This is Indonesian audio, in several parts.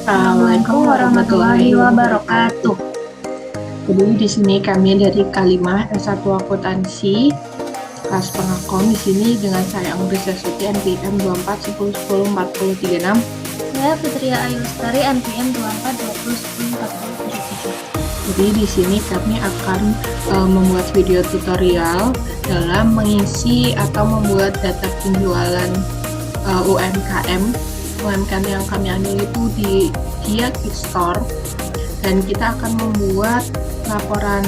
Assalamualaikum warahmatullahi wabarakatuh. Jadi di sini kami dari Kalimah S1 Akuntansi kelas pengakom di sini dengan saya Anggris Suti NPM 2410104036. Saya Fitria Ayu Lestari NPM 2420104077. Jadi di sini kami akan membuat video tutorial dalam mengisi atau membuat data penjualan UMKM yang kami ambil itu di Dia Store, dan kita akan membuat laporan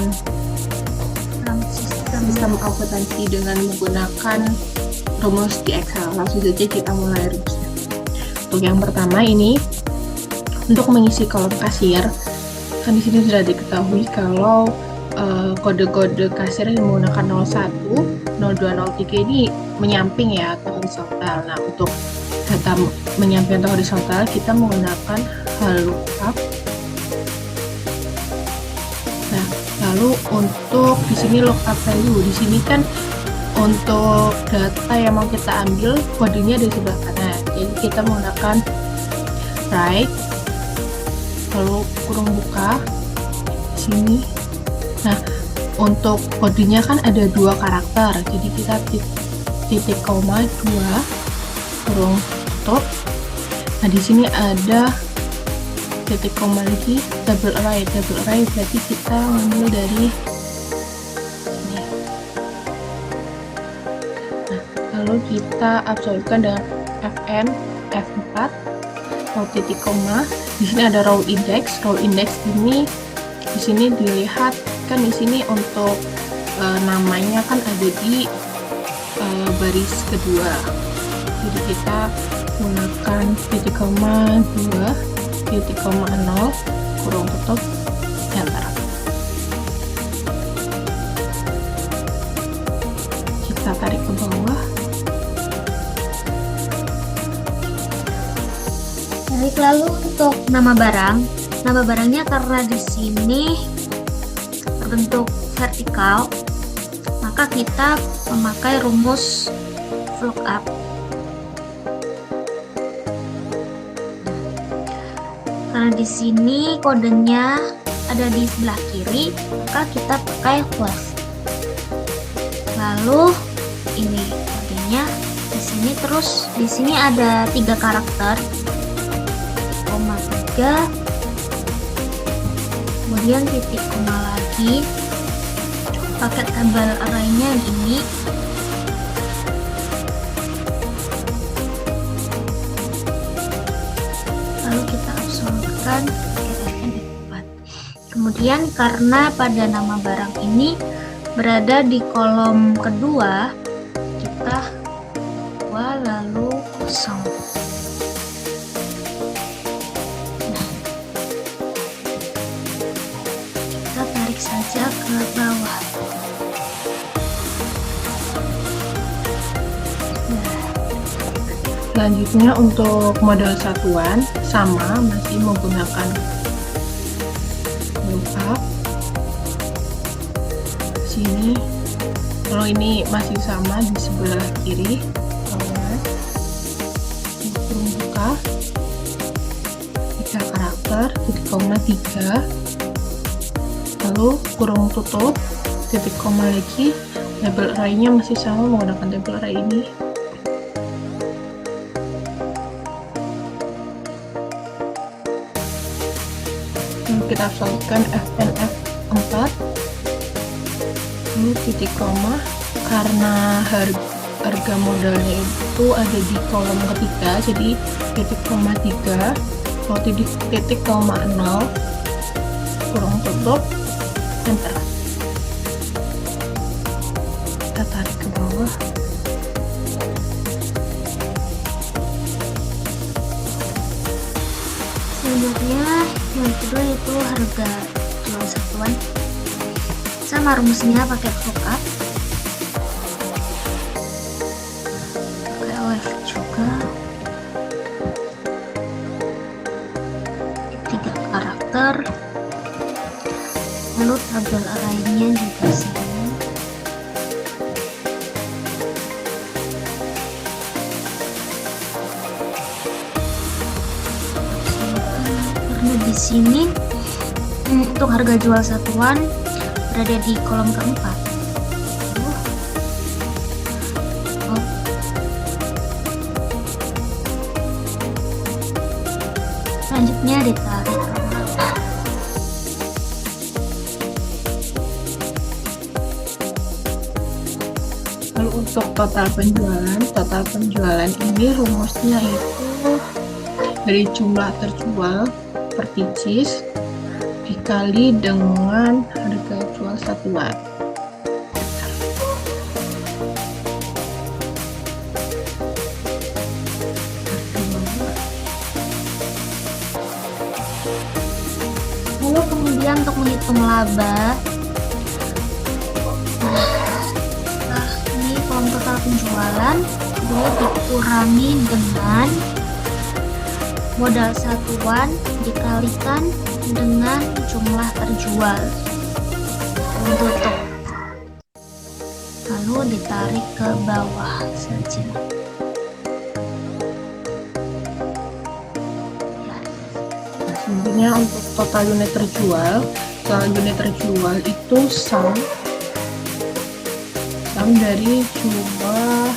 sistem akuntansi dengan menggunakan rumus di Excel. Langsung saja kita mulai rumusnya. Untuk yang pertama ini untuk mengisi kolom kasir, kan di sini sudah diketahui kalau kode-kode kasir yang menggunakan 01, 02, 03 ini menyamping ya atau horizontal. Nah, untuk data menyamping atau horizontal kita menggunakan lookup. Nah, lalu untuk di sini lookup value, di sini kan untuk data yang mau kita ambil kodenya di sebelah kanan. Jadi kita menggunakan right, lalu kurung buka di sini. Nah, untuk kodenya kan ada 2 karakter, jadi kita titik koma 2 kurung tutup. Nah, di sini ada titik koma lagi, double array berarti kita ngambil dari sini. Nah, lalu kita absolutkan dengan Fn F4 lalu titik koma. Di sini ada row index ini di sini dilihat kan di sini untuk namanya kan ada di baris kedua. Jadi kita gunakan titik koma 2 titik koma 0 kurung tutup enter. Kita tarik ke bawah. Baik, lalu untuk nama barangnya karena di sini berbentuk vertikal, maka kita memakai rumus lookup. Karena di sini kodenya ada di sebelah kiri, maka kita pakai plus. Lalu ini kodenya di sini, terus di sini ada 3 karakter, koma 3, kemudian titik koma lagi, pakai tabel arraynya ini. Lalu kita absolutkan Fn4. Kemudian karena pada nama barang ini berada di kolom kedua, kita lalu kosong. Nah, kita tarik saja ke bawah. Selanjutnya untuk model satuan sama, masih menggunakan lookup. Sini kalau ini masih sama di sebelah kiri, kurung buka 3 karakter titik koma 3 lalu kurung tutup titik koma lagi, label array-nya masih sama menggunakan label array ini. Kita absolutkan Fnf4 lalu titik koma. Karena harga modalnya itu ada di kolom ketiga, jadi titik koma 3 lalu titik koma 0 kurung tutup enter. Kita tarik ke bawah. Selanjutnya yang kedua itu harga jual satuan, sama rumusnya pakai lookup, pakai OF juga, 3 karakter, lalu tabel arraynya juga sama. Absolutkan di sini untuk harga jual satuan berada di kolom keempat. Selanjutnya ditarik ke bawah. Lalu untuk total penjualan ini rumusnya itu dari jumlah terjual per pieces dikali dengan harga jual satuan. Lalu kemudian untuk menghitung laba, ini kolom total penjualan boleh dikurangi dengan modal satuan dikalikan dengan jumlah terjual. Tutup. Lalu ditarik ke bawah saja. Sebenarnya untuk total unit terjual itu sum dari jumlah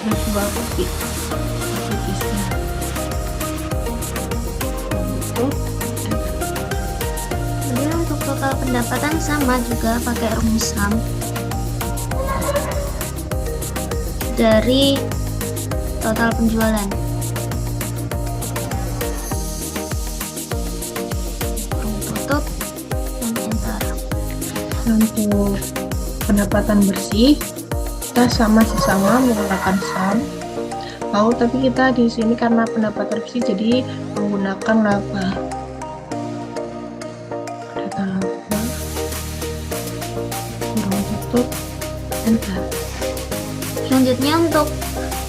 terjual piece-nya. Kemudian untuk total pendapatan sama juga pakai rumus sum dari total penjualan. Tutup dan enter. Untuk pendapatan bersih kita sama menggunakan sum. Lalu tapi kita di sini karena pendapatan bersih jadi menggunakan laba. Tutup, enter. Selanjutnya untuk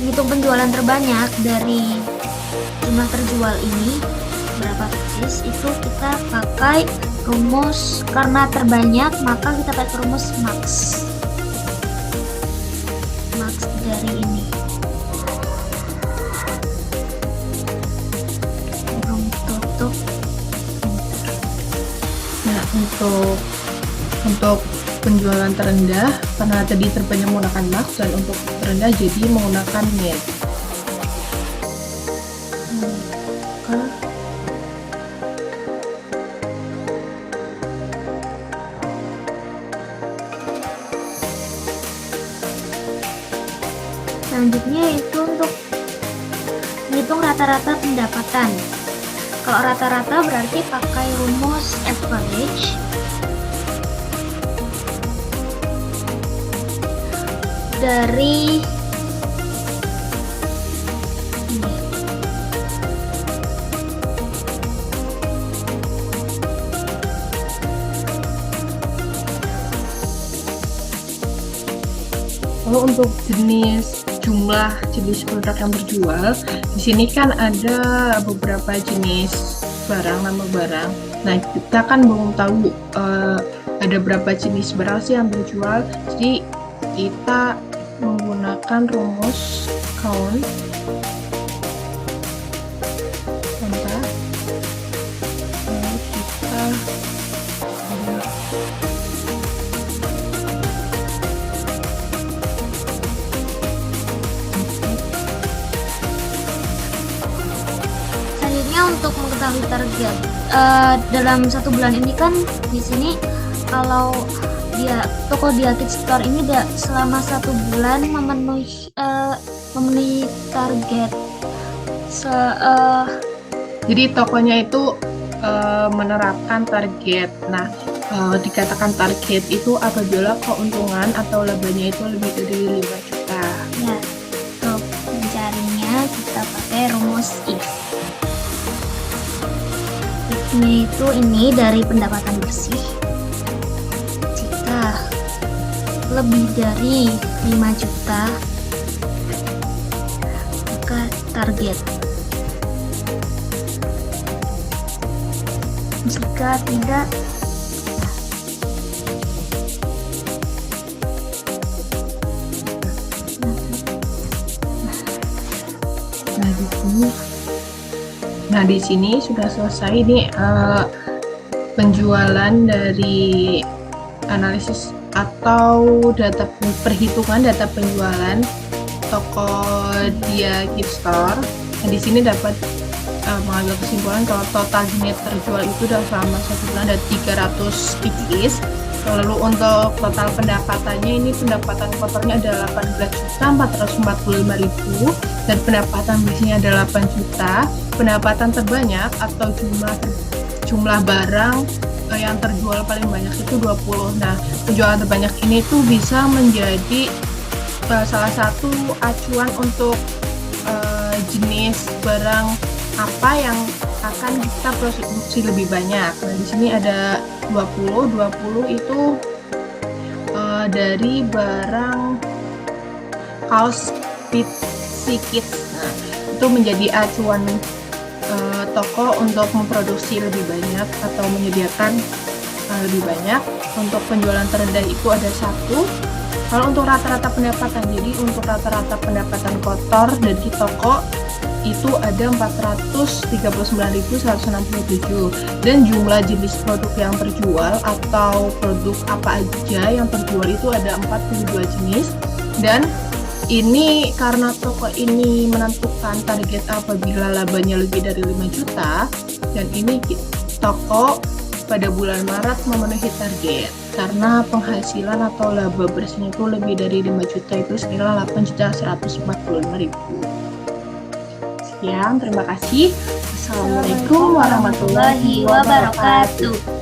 menghitung penjualan terbanyak dari jumlah terjual ini berapa pieces, itu kita pakai rumus, karena terbanyak maka kita pakai rumus max dari ini. Tutup. Nah, untuk penjualan terendah, karena tadi terbanyak menggunakan max, dan untuk terendah jadi menggunakan min. Selanjutnya itu untuk menghitung rata-rata pendapatan. Kalau rata-rata berarti pakai rumus average dari ini. Lalu untuk jumlah jenis produk yang terjual, di sini kan ada beberapa jenis barang, nama barang. Nah, kita kan belum tahu ada berapa jenis barang sih yang terjual, jadi kita menggunakan rumus count. Lalu kita untuk mengetahui target dalam satu bulan ini kan di sini kalau toko Dia Kids Store ini selama satu bulan memenuhi target. Jadi tokonya itu menerapkan target. Nah, dikatakan target itu apabila keuntungan atau labanya itu lebih dari 5 juta. Ya, untuk mencarinya kita pakai rumus if. Ini dari pendapatan bersih. Jika lebih dari 5 juta maka target. Jika tidak, nah di sini Nah, di sini sudah selesai nih penjualan dari analisis atau data perhitungan data penjualan Tokopedia Gift Store. Nah, di sini dapat mengambil kesimpulan kalau total unit terjual itu dalam selama 1 bulan ada 300 piece. Lalu untuk total pendapatannya ini pendapatan kotornya ada 18.445.000 dan pendapatan bersihnya ada 8 juta. Pendapatan terbanyak atau jumlah barang yang terjual paling banyak itu 20. Nah, penjualan terbanyak ini tuh bisa menjadi salah satu acuan untuk jenis barang apa yang akan kita produksi lebih banyak. Nah, di sini ada 20 itu dari barang kaos Kids. Nah, itu menjadi acuan toko untuk memproduksi lebih banyak atau menyediakan lebih banyak. Untuk penjualan terendah itu ada 1. Kalau untuk rata-rata pendapatan, jadi untuk rata-rata pendapatan kotor dari toko itu ada 439.167 dan jumlah jenis produk yang terjual atau produk apa aja yang terjual itu ada 42 jenis. Dan ini karena toko ini menentukan target apabila labanya lebih dari 5 juta dan ini toko pada bulan Maret memenuhi target karena penghasilan atau laba bersihnya itu lebih dari 5 juta itu sekitar 8.145.000. Sekian, terima kasih. Assalamualaikum warahmatullahi wabarakatuh.